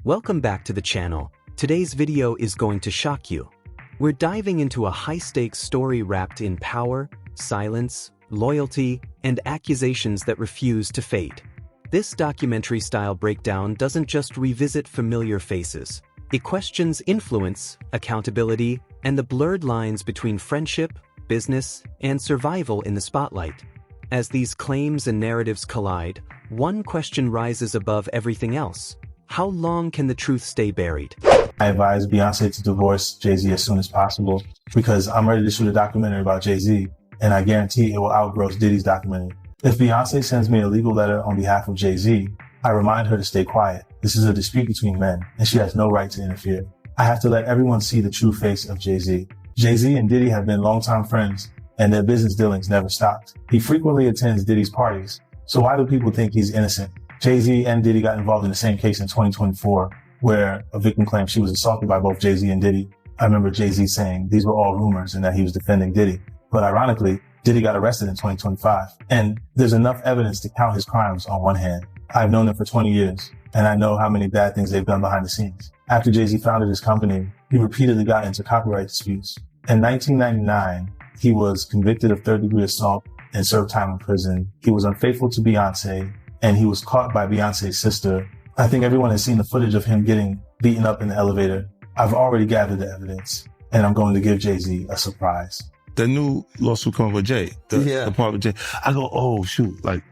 Welcome back to the channel. Today's video is going to shock you. We're diving into a high-stakes story wrapped in power, silence, loyalty, and accusations that refuse to fade. This documentary-style breakdown doesn't just revisit familiar faces. It questions influence, accountability, and the blurred lines between friendship, business, and survival in the spotlight. As these claims and narratives collide, one question rises above everything else. How long can the truth stay buried? I advise Beyoncé to divorce Jay-Z as soon as possible because I'm ready to shoot a documentary about Jay-Z, and I guarantee it will outgross Diddy's documentary. If Beyoncé sends me a legal letter on behalf of Jay-Z, I remind her to stay quiet. This is a dispute between men, and she has no right to interfere. I have to let everyone see the true face of Jay-Z. Jay-Z and Diddy have been longtime friends, and their business dealings never stopped. He frequently attends Diddy's parties, so why do people think he's innocent? Jay-Z and Diddy got involved in the same case in 2024, where a victim claimed she was assaulted by both Jay-Z and Diddy. I remember Jay-Z saying these were all rumors and that he was defending Diddy. But ironically, Diddy got arrested in 2025. And there's enough evidence to count his crimes on one hand. I've known them for 20 years, and I know how many bad things they've done behind the scenes. After Jay-Z founded his company, he repeatedly got into copyright disputes. In 1999, he was convicted of third-degree assault and served time in prison. He was unfaithful to Beyoncé, and he was caught by Beyoncé's sister. I think everyone has seen the footage of him getting beaten up in the elevator. I've already gathered the evidence, and I'm going to give Jay-Z a surprise. The new lawsuit coming with Jay, the part with Jay. I go, oh shoot, like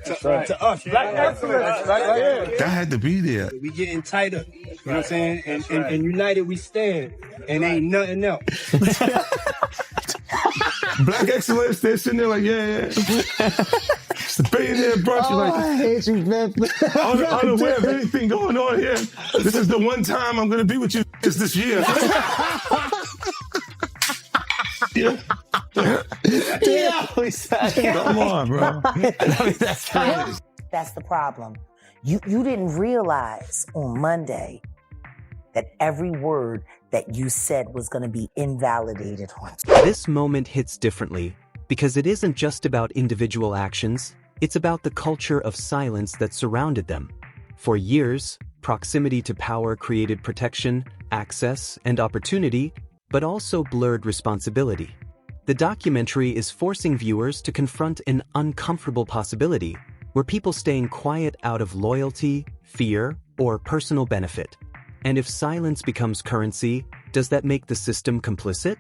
to us, black excellence, that had to be there. We getting tighter, you know what I'm saying? And united we stand, and ain't nothing else. Black excellence, they're sitting there like, yeah. It's the billionaire brunch. Like, I hate you, man. Unaware of anything going on here. This is the one time I'm gonna be with you this year. Come on, bro. That's the problem. You didn't realize on Monday that every word that you said was going to be invalidated on. This moment hits differently because it isn't just about individual actions, it's about the culture of silence that surrounded them. For years, proximity to power created protection, access, and opportunity, but also blurred responsibility. The documentary is forcing viewers to confront an uncomfortable possibility where people staying quiet out of loyalty, fear, or personal benefit. And if silence becomes currency, does that make the system complicit?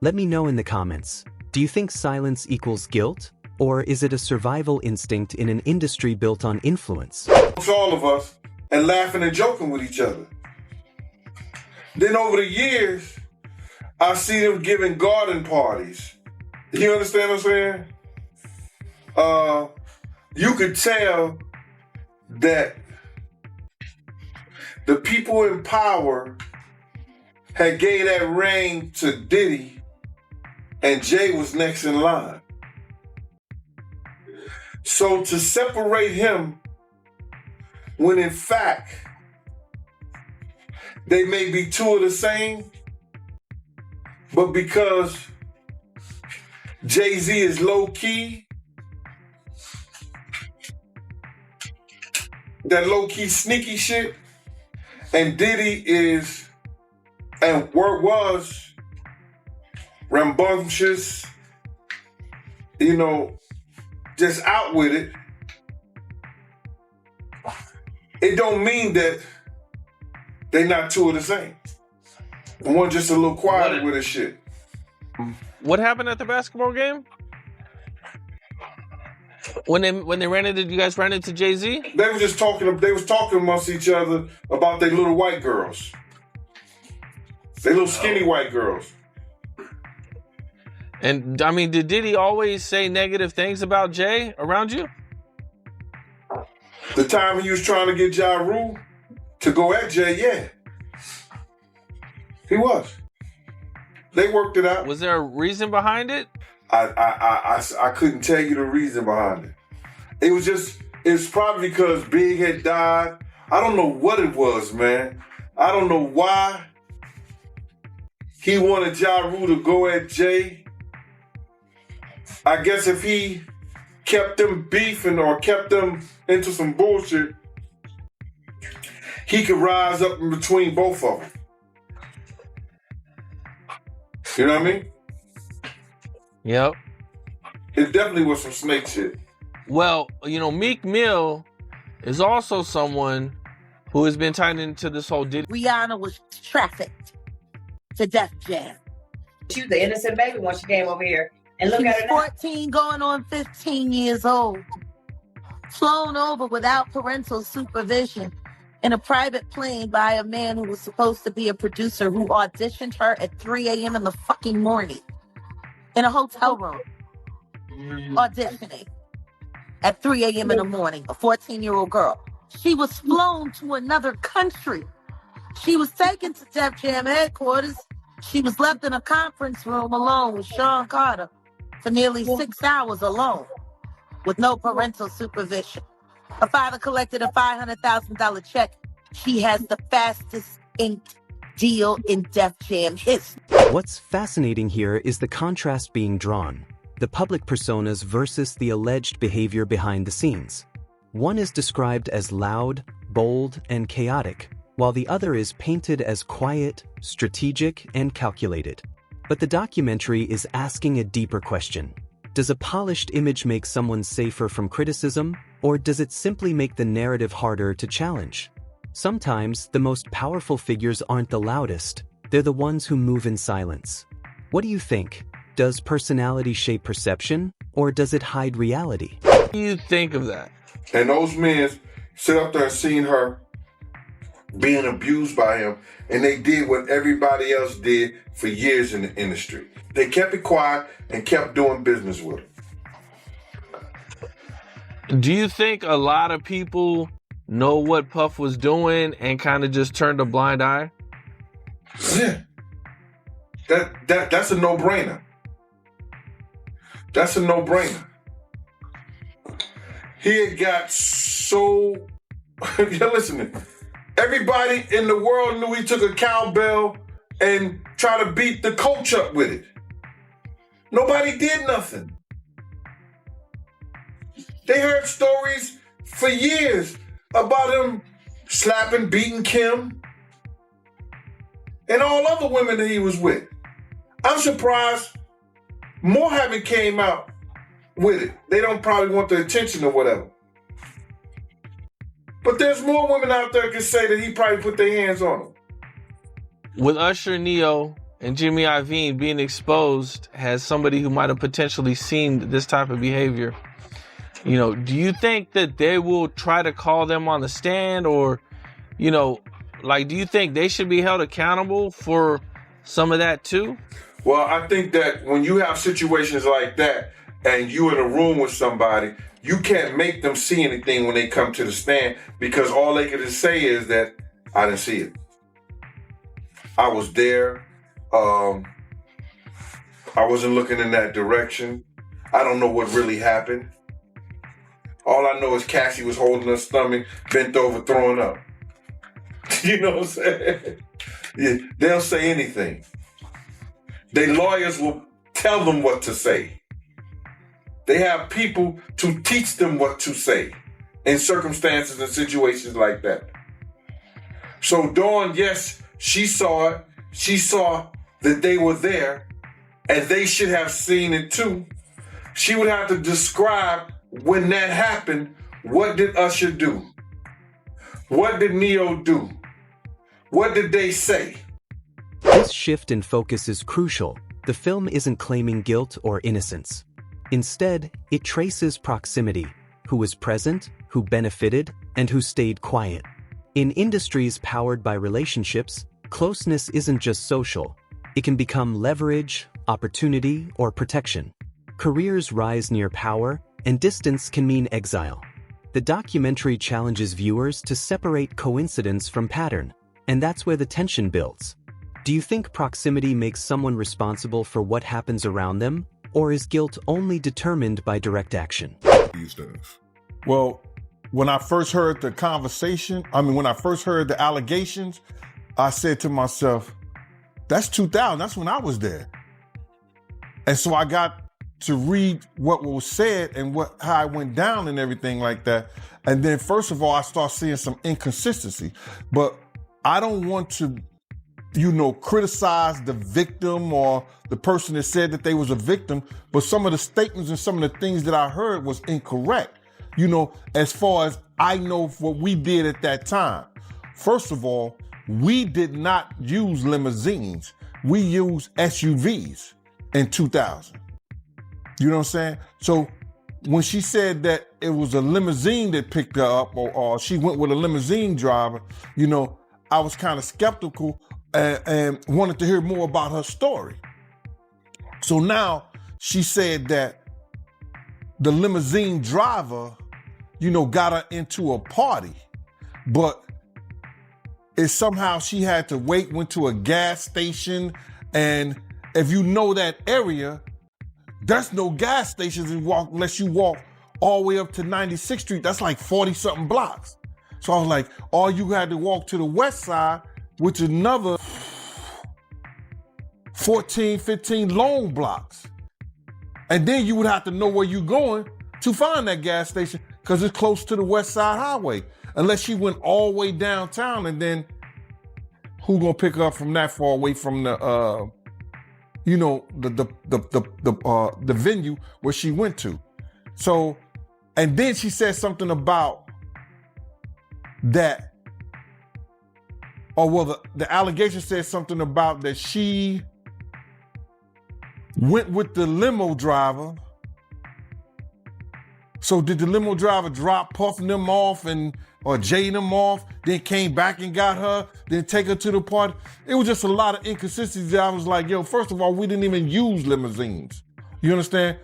Let me know in the comments. Do you think silence equals guilt? Or is it a survival instinct in an industry built on influence? To all of us, and laughing and joking with each other. Then over the years, I see them giving garden parties. You understand what I'm saying? You could tell that the people in power had gave that reign to Diddy, and Jay was next in line. So to separate him, when in fact, they may be two of the same, but because Jay-Z is low-key, that low-key sneaky shit, and Diddy is, and was, rambunctious, you know, just out with it, it don't mean that they not two of the same. One just a little quiet with his shit. What happened at the basketball game? When they ran into, you guys ran into Jay-Z? They were just talking. They was talking amongst each other about their little white girls. They little skinny white girls. And I mean, did Diddy always say negative things about Jay around you? The time he was trying to get Ja Rule to go at Jay, yeah. He was. They worked it out. Was there a reason behind it? I couldn't tell you the reason behind it. It's probably because Big had died. I don't know what it was, man. I don't know why he wanted Ja Rule to go at Jay. I guess if he kept them beefing or kept them into some bullshit, he could rise up in between both of them. You know what I mean? Yep. It definitely was some snake shit. Well, Meek Mill is also someone who has been tied into this whole Diddy. Rihanna was trafficked to Def Jam. She was the innocent baby when she came over here. And look She at was her now. 14 going on 15 years old. Flown over without parental supervision in a private plane by a man who was supposed to be a producer who auditioned her at 3 a.m. in the fucking morning in a hotel room. Auditioning at 3 a.m. in the morning, a 14-year-old girl. She was flown to another country. She was taken to Def Jam headquarters. She was left in a conference room alone with Sean Carter for nearly 6 hours alone with no parental supervision. Her father collected a $500,000 check. She has the fastest inked deal in Def Jam history. What's fascinating here is the contrast being drawn, the public personas versus the alleged behavior behind the scenes. One is described as loud, bold, and chaotic, while the other is painted as quiet, strategic, and calculated. But the documentary is asking a deeper question. Does a polished image make someone safer from criticism, or does it simply make the narrative harder to challenge? Sometimes, the most powerful figures aren't the loudest, they're the ones who move in silence. What do you think? Does personality shape perception, or does it hide reality? What do you think of that? And those men sit up there and seen her being abused by him, and they did what everybody else did for years in the industry. They kept it quiet and kept doing business with him. Do you think a lot of people know what Puff was doing and kind of just turned a blind eye? Yeah. That's a no-brainer. That's a no-brainer. He had got so... You're listening. Everybody in the world knew he took a cowbell and tried to beat the coach up with it. Nobody did nothing. They heard stories for years about him slapping, beating Kim and all other women that he was with. I'm surprised more haven't came out with it. They don't probably want the attention or whatever. But there's more women out there can say that he probably put their hands on them. With Usher, Neo, and Jimmy Iovine being exposed as somebody who might have potentially seen this type of behavior, do you think that they will try to call them on the stand, or, do you think they should be held accountable for some of that too? Well, I think that when you have situations like that and you in a room with somebody, you can't make them see anything when they come to the stand, because all they can say is that I didn't see it. I was there. I wasn't looking in that direction. I don't know what really happened. All I know is Cassie was holding her stomach, bent over, throwing up. You know what I'm saying? Yeah, they'll say anything. Their lawyers will tell them what to say. They have people to teach them what to say in circumstances and situations like that. So Dawn, yes, she saw it. She saw that they were there, and they should have seen it too. She would have to describe when that happened. What did Usher do? What did Neo do? What did they say? This shift in focus is crucial. The film isn't claiming guilt or innocence. Instead, it traces proximity, who was present, who benefited, and who stayed quiet. In industries powered by relationships, closeness isn't just social. It can become leverage, opportunity, or protection. Careers rise near power, and distance can mean exile. The documentary challenges viewers to separate coincidence from pattern, and that's where the tension builds. Do you think proximity makes someone responsible for what happens around them, or is guilt only determined by direct action? These days. Well, when I first heard the when I first heard the allegations, I said to myself, that's 2000, that's when I was there. And so I got to read what was said and how it went down and everything like that. And then first of all, I start seeing some inconsistency. But I don't want to, criticize the victim or the person that said that they was a victim, but some of the statements and some of the things that I heard was incorrect. As far as I know what we did at that time. First of all, we did not use limousines. We used SUVs in 2000. You know what I'm saying? So when she said that it was a limousine that picked her up or she went with a limousine driver, I was kind of skeptical and wanted to hear more about her story. So now she said that the limousine driver, got her into a party, but somehow she had to went to a gas station. And if you know that area, there's no gas stations unless you walk all the way up to 96th Street. That's like 40 something blocks. So I was like, all you had to walk to the west side, which is another 14, 15 long blocks. And then you would have to know where you're going to find that gas station because it's close to the West Side Highway. Unless she went all the way downtown, and then who gonna pick her up from that far away from the the venue where she went to. So, and then she said something about that, the allegation said something about that she went with the limo driver. So did the limo driver drop Puff and them off or Jay them off, then came back and got her, then take her to the party? It was just a lot of inconsistencies. I was like, first of all, we didn't even use limousines. You understand?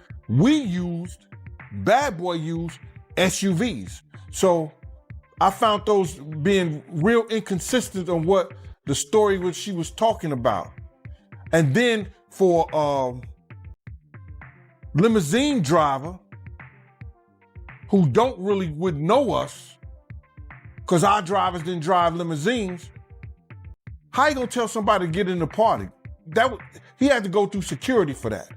Bad Boy used SUVs. So I found those being real inconsistent on what the story which she was talking about. And then for limousine driver, who would know us, because our drivers didn't drive limousines, how you gonna tell somebody to get in the party? He had to go through security for that.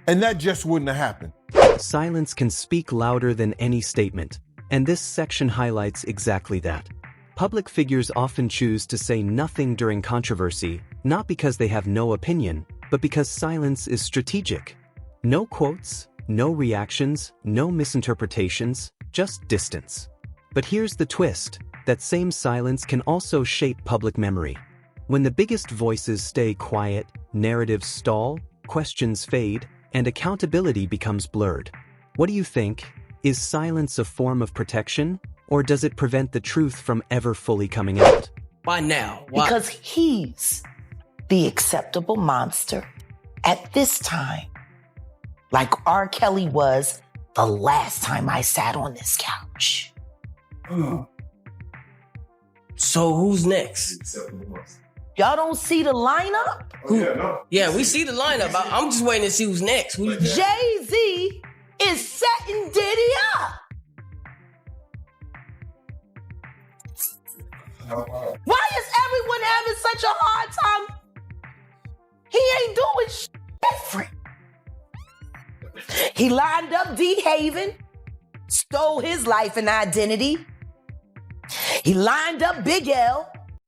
And that just wouldn't have happened. Silence can speak louder than any statement, and this section highlights exactly that. Public figures often choose to say nothing during controversy, not because they have no opinion, but because silence is strategic. No quotes, no reactions, no misinterpretations, just distance. But here's the twist: that same silence can also shape public memory. When the biggest voices stay quiet, narratives stall, questions fade, and accountability becomes blurred. What do you think? Is silence a form of protection, or does it prevent the truth from ever fully coming out? Why now? Why? Because he's the acceptable monster at this time. Like R. Kelly was the last time I sat on this couch. So who's next? Y'all don't see the lineup? Yeah, we see the lineup. I'm just waiting to see who's next. Jay-Z is setting Diddy up. Why is everyone having such a hard time? He ain't doing shit different. He lined up D. Haven, stole his life and identity. He lined up Big L,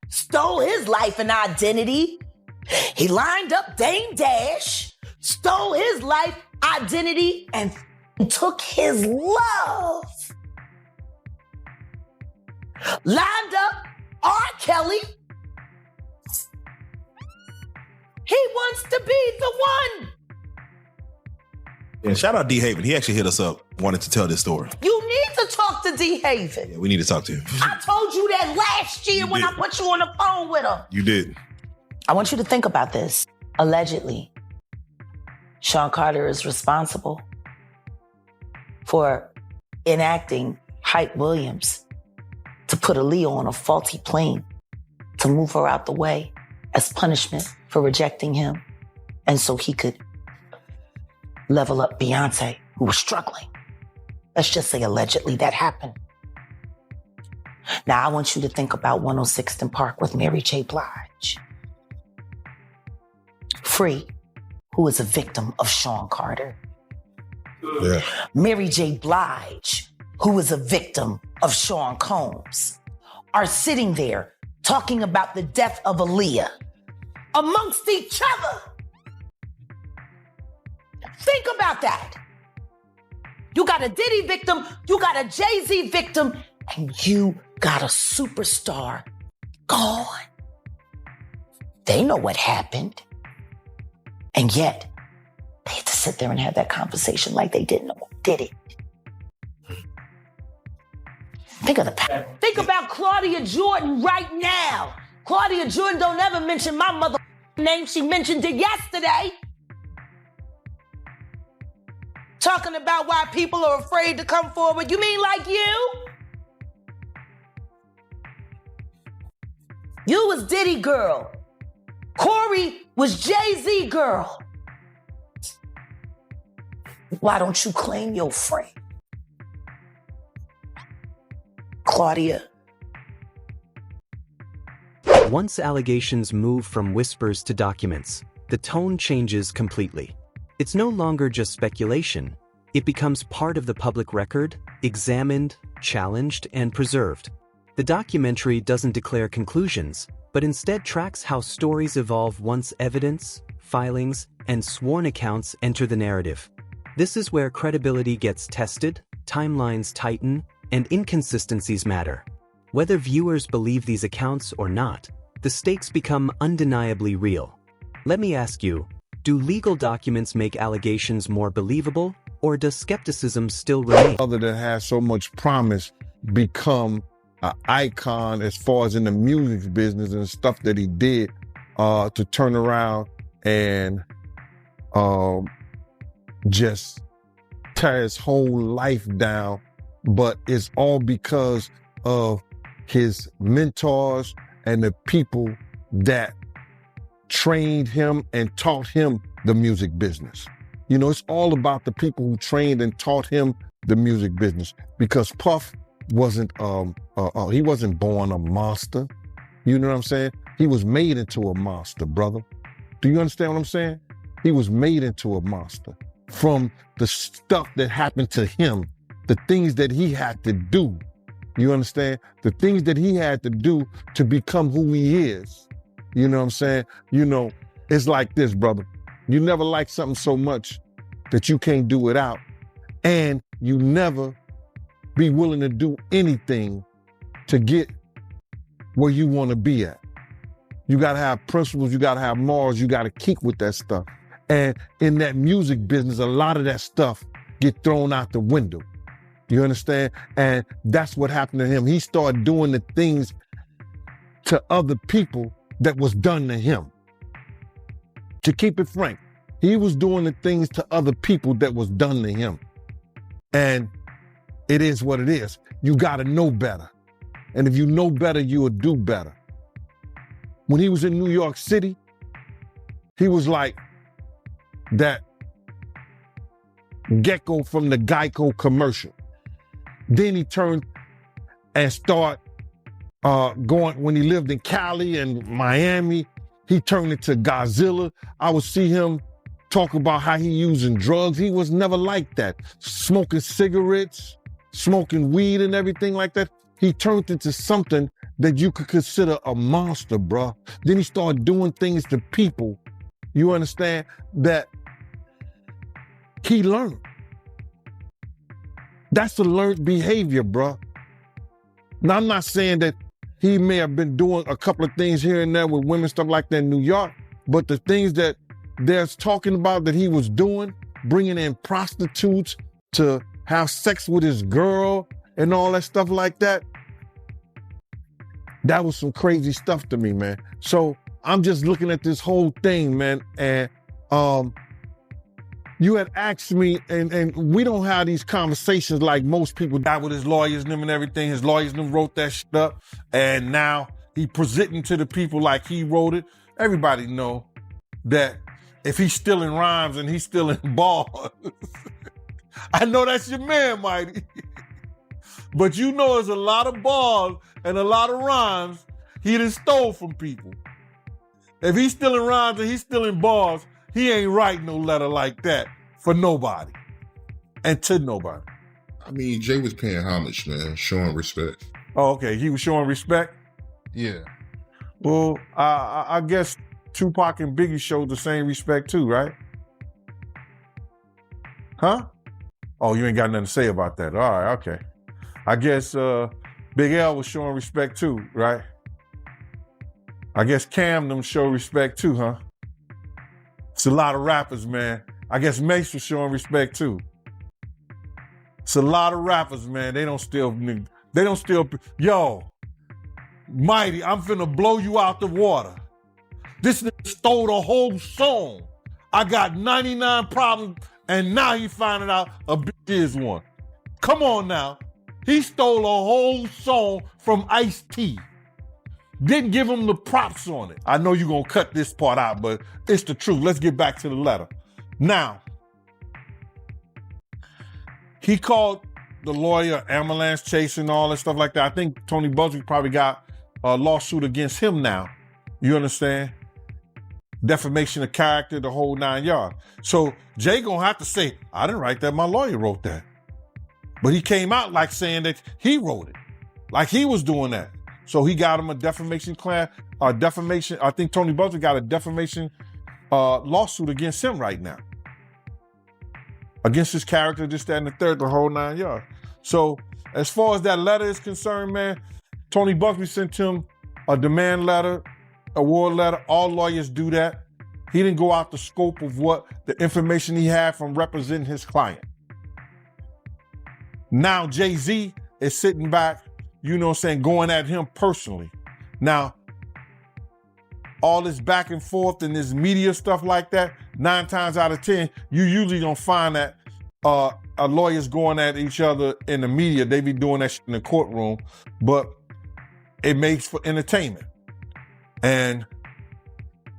stole his life and identity. He lined up Dame Dash, stole his life, identity, and took his love. Lined up R. Kelly. He wants to be the one. Yeah, shout out D. Haven. He actually hit us up, wanted to tell this story. You need to talk to D. Haven. Yeah, we need to talk to him. I told you that last year when I put you on the phone with him. You did. I want you to think about this. Allegedly, Sean Carter is responsible for enacting Hype Williams to put Aaliyah on a faulty plane to move her out the way as punishment for rejecting him, and so he could level up Beyoncé, who was struggling. Let's just say allegedly that happened. Now I want you to think about 106th and Park with Mary J. Blige. Free, who is a victim of Sean Carter. Yeah. Mary J. Blige, who is a victim of Sean Combs, are sitting there talking about the death of Aaliyah amongst each other. Think about that. You got a Diddy victim, you got a Jay-Z victim, and you got a superstar gone. They know what happened. And yet, they had to sit there and have that conversation like they didn't know who did it. Think about Claudia Jordan right now. Claudia Jordan don't ever mention my mother name. She mentioned it yesterday. Talking about why people are afraid to come forward. You mean like you? You was Diddy girl. Corey was Jay-Z girl. Why don't you claim your friend? Claudia. Once allegations move from whispers to documents, the tone changes completely. It's no longer just speculation. It becomes part of the public record, examined, challenged, and preserved. The documentary doesn't declare conclusions, but instead tracks how stories evolve once evidence, filings, and sworn accounts enter the narrative. This is where credibility gets tested, timelines tighten, and inconsistencies matter. Whether viewers believe these accounts or not, the stakes become undeniably real. Let me ask you, do legal documents make allegations more believable, or does skepticism still remain? Other that has so much promise become an icon as far as in the music business and stuff that he did to turn around and just tear his whole life down. But it's all because of his mentors and the people that trained him and taught him the music business. You know, it's all about the people who trained and taught him the music business, because Puff wasn't, he wasn't born a monster. You know what I'm saying? He was made into a monster, brother. Do you understand what I'm saying? He was made into a monster from the stuff that happened to him, the things that he had to do. You understand? The things that he had to do to become who he is. You know what I'm saying? You know, it's like this, brother. You never like something so much that you can't do without, and you never be willing to do anything to get where you want to be at. You got to have principles, you got to have morals, you got to keep with that stuff. And in that music business, a lot of that stuff get thrown out the window. You understand? And that's what happened to him. He started doing the things to other people that was done to him. To keep it frank, he was doing the things to other people that was done to him. And it is what it is. You got to know better. And if you know better, you will do better. When he was in New York City, he was like that gecko from the Geico commercial. Then he turned and started going, when he lived in Cali and Miami, he turned into Godzilla. I would see him talk about how he using drugs. He was never like that. Smoking cigarettes, smoking weed and everything like that. He turned into something that you could consider a monster, bruh. Then he started doing things to people, you understand, that he learned. That's a learned behavior, bruh. Now, I'm not saying that he may have been doing a couple of things here and there with women, stuff like that in New York, but the things that they're talking about that he was doing, bringing in prostitutes to have sex with his girl and all that stuff like that, that was some crazy stuff to me, man. So I'm just looking at this whole thing, man, and you had asked me, and we don't have these conversations like most people die with his lawyers and them and everything. His lawyers and them wrote that shit up, and now he presenting to the people like he wrote it. Everybody know that if he's stealing rhymes and he's stealing bars, I know that's your man, Mighty. But you know there's a lot of bars and a lot of rhymes he done stole from people. If he's stealing rhymes and he's stealing bars, he ain't write no letter like that for nobody and to nobody. I mean, Jay was paying homage, man, showing respect. Oh, okay. He was showing respect? Yeah. Well, I guess Tupac and Biggie showed the same respect too, right? Huh? Oh, you ain't got nothing to say about that. All right, okay. I guess Big L was showing respect too, right? I guess Cam them show respect too, huh? It's a lot of rappers, man. I guess Mace was showing respect too. It's a lot of rappers, man. They don't steal. Yo, Mighty, I'm finna blow you out the water. This nigga stole the whole song. I got 99 problems, and now he finding out a bitch is one. Come on now. He stole a whole song from Ice-T. Didn't give him the props on it. I know you're gonna cut this part out, but it's the truth. Let's get back to the letter. Now, he called the lawyer ambulance chasing, all that stuff like that. I think Tony Buzzard probably got a lawsuit against him now. You understand? Defamation of character, the whole 9 yards. So Jay gonna have to say, I didn't write that, my lawyer wrote that. But he came out like saying that he wrote it, like he was doing that. So he got him a defamation claim, defamation. I think Tony Buzzard got a defamation lawsuit against him right now. Against his character, this, that, and the third, the whole 9 yards. So as far as that letter is concerned, man, Tony Bugsby sent him a demand letter, award letter. All lawyers do that. He didn't go out the scope of what the information he had from representing his client. Now Jay-Z is sitting back, you know what I'm saying, going at him personally. Now, all this back and forth and this media stuff like that, 9 times out of 10, you usually don't find that lawyers going at each other in the media. They be doing that shit in the courtroom, but it makes for entertainment. And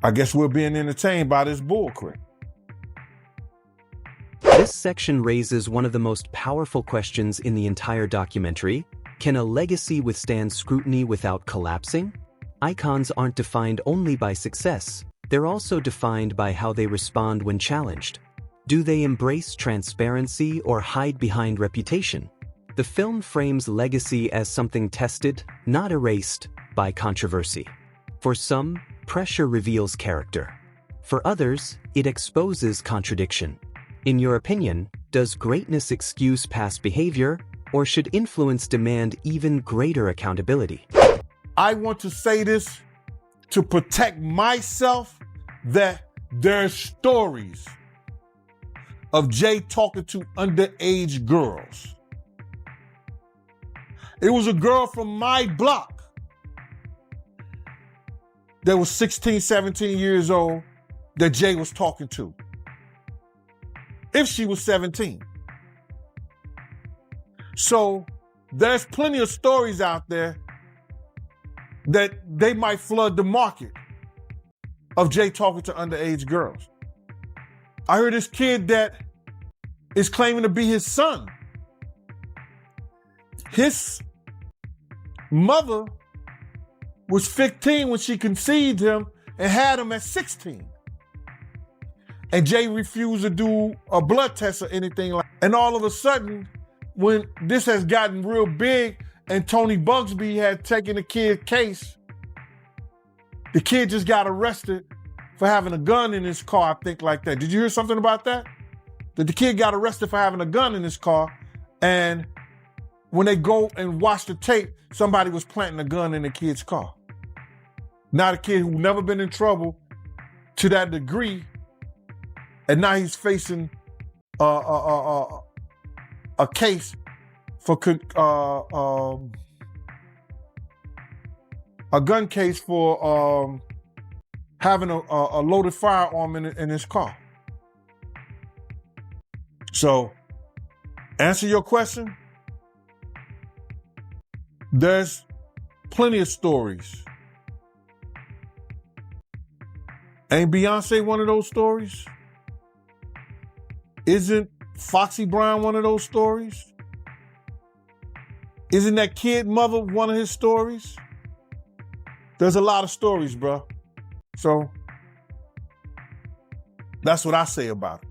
I guess we're being entertained by this bullcrap. This section raises one of the most powerful questions in the entire documentary. Can a legacy withstand scrutiny without collapsing? Icons aren't defined only by success. They're also defined by how they respond when challenged. Do they embrace transparency or hide behind reputation? The film frames legacy as something tested, not erased, by controversy. For some, pressure reveals character. For others, it exposes contradiction. In your opinion, does greatness excuse past behavior, or should influence demand even greater accountability? I want to say this to protect myself, that there's stories of Jay talking to underage girls. It was a girl from my block that was 16, 17 years old that Jay was talking to. If she was 17. So there's plenty of stories out there that they might flood the market of Jay talking to underage girls. I heard this kid that is claiming to be his son. His mother was 15 when she conceived him and had him at 16. And Jay refused to do a blood test or anything like that. And all of a sudden, when this has gotten real big and Tony Bugsby had taken the kid's case, the kid just got arrested for having a gun in his car, I think like that. Did you hear something about that? That the kid got arrested for having a gun in his car, and when they go and watch the tape, somebody was planting a gun in the kid's car. Now the kid who never been in trouble to that degree, and now he's facing a case for a gun case for having a loaded firearm in his car. So, answer your question. There's plenty of stories. Ain't Beyoncé one of those stories? Isn't Foxy Brown one of those stories? Isn't that kid mother one of his stories? There's a lot of stories, bro. So, That's what I say about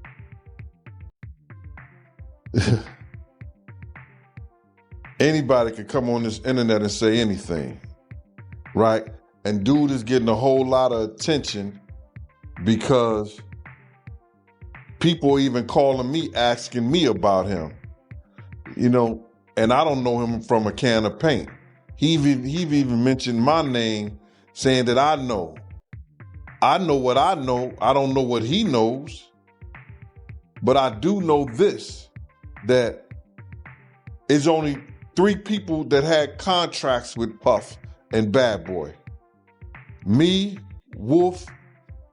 it. Anybody can come on this internet and say anything, right? And dude is getting a whole lot of attention because people even calling me, asking me about him, you know, and I don't know him from a can of paint. He even mentioned my name, saying that I know. I know what I know. I don't know what he knows. But I do know this, that it's only 3 people that had contracts with Puff and Bad Boy. Me, Wolf,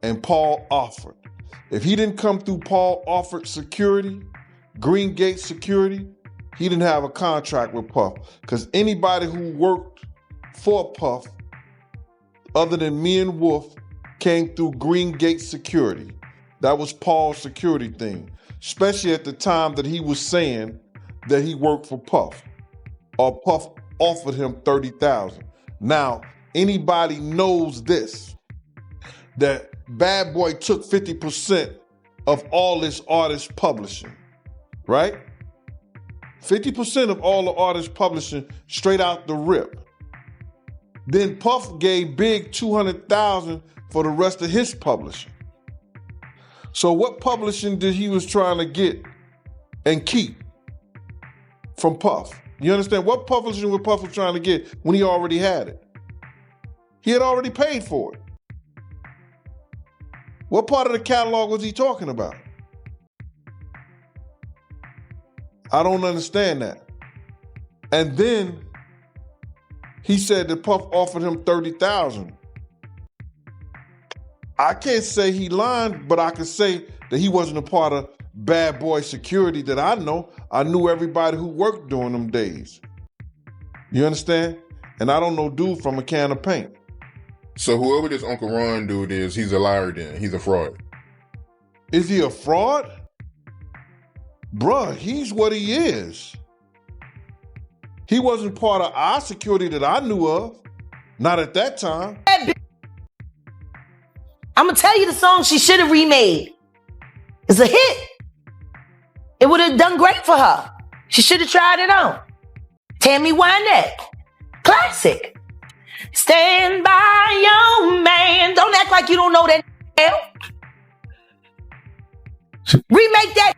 and Paul Offord. If he didn't come through Paul Offord Security, Green Gate Security, he didn't have a contract with Puff. Because anybody who worked for Puff, other than me and Wolf, came through Green Gate Security. That was Paul's security thing. Especially at the time that he was saying that he worked for Puff. Or Puff offered him $30,000. Now, anybody knows this, that Bad Boy took 50% of all this artist publishing, right? 50% of all the artist publishing straight out the rip. Then Puff gave Big $200,000 for the rest of his publishing. So what publishing did he was trying to get and keep from Puff? You understand? What publishing was Puff was trying to get when he already had it? He had already paid for it. What part of the catalog was he talking about? I don't understand that. And then he said that Puff offered him $30,000. I can't say he lied, but I can say that he wasn't a part of Bad Boy Security that I know. I knew everybody who worked during them days. You understand? And I don't know dude from a can of paint. So whoever this Uncle Ron dude is, he's a liar then. He's a fraud. Is he a fraud? Bruh, he's what he is. He wasn't part of our security that I knew of. Not at that time. I'm going to tell you the song she should have remade. It's a hit. It would have done great for her. She should have tried it on. Tammy Wynette. Classic. Stand by your man. Don't act like you don't know that. Remake that.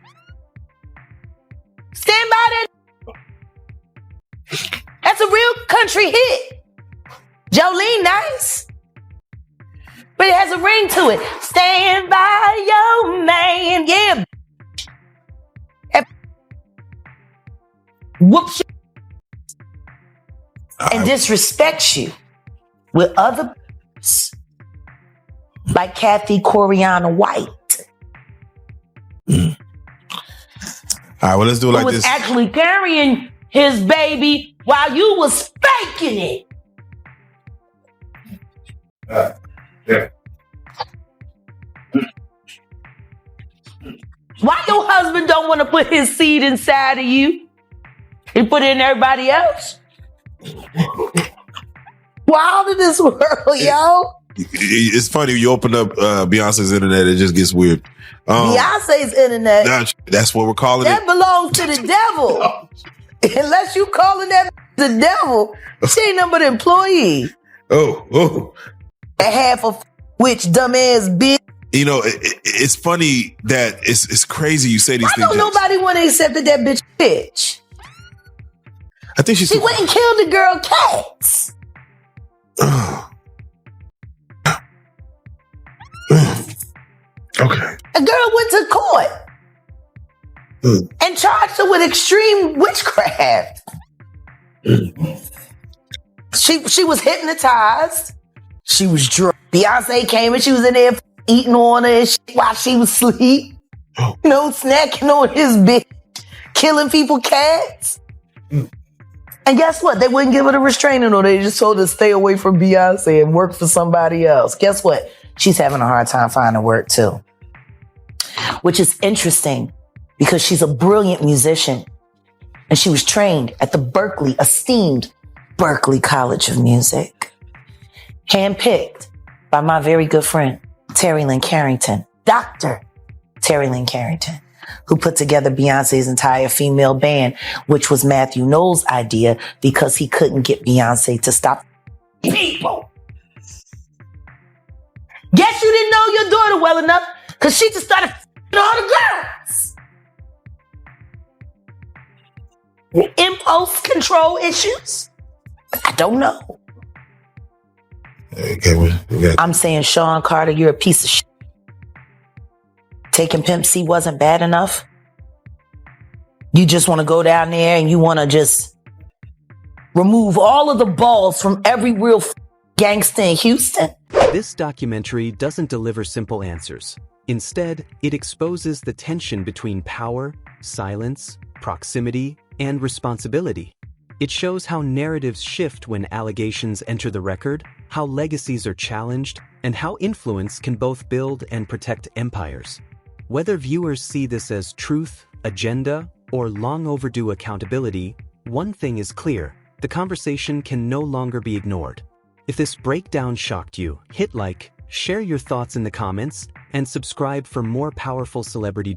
Stand by that. That's a real country hit. Jolene, nice. But it has a ring to it. Stand by your man. Yeah. Whoops you and disrespects you with other like Kathy Coriana White. All right, well, let's do it like this. Who was actually carrying his baby while you was spanking it. Yeah. Why your husband don't want to put his seed inside of you? He put it in everybody else? Wild in this world, yo. It's funny, you open up Beyonce's internet, it just gets weird. Beyonce's internet. That's what we're calling that it. That belongs to the devil. Unless you calling that the devil, she ain't nothing but an employee. Oh. And half of which dumbass bitch. You know, it's funny that it's crazy you say these things. Why don't nobody want to accept that bitch? I think she went and killed the girl Cats. Okay. A girl went to court and charged her with extreme witchcraft. She was hypnotized. She was drunk. Beyonce came and she was in there eating on her and shit while she was asleep. Snacking on his bitch. Killing people cats. And guess what? They wouldn't give her the restraining order. They just told her to stay away from Beyonce and work for somebody else. Guess what? She's having a hard time finding work too. Which is interesting because she's a brilliant musician. And she was trained at the esteemed Berklee College of Music. Handpicked by my very good friend, Terry Lynn Carrington. Dr. Terry Lynn Carrington, who put together Beyonce's entire female band, which was Matthew Knowles' idea because he couldn't get Beyonce to stop people. Guess you didn't know your daughter well enough because she just started all the girls. Impulse control issues? I don't know. Okay, I'm saying, Sean Carter, you're a piece of shit. Taking Pimp C wasn't bad enough. You just want to go down there and you want to just remove all of the balls from every real gangster in Houston. This documentary doesn't deliver simple answers. Instead, it exposes the tension between power, silence, proximity, and responsibility. It shows how narratives shift when allegations enter the record, how legacies are challenged, and how influence can both build and protect empires. Whether viewers see this as truth, agenda, or long overdue accountability, one thing is clear: the conversation can no longer be ignored. If this breakdown shocked you, hit like, share your thoughts in the comments, and subscribe for more powerful celebrity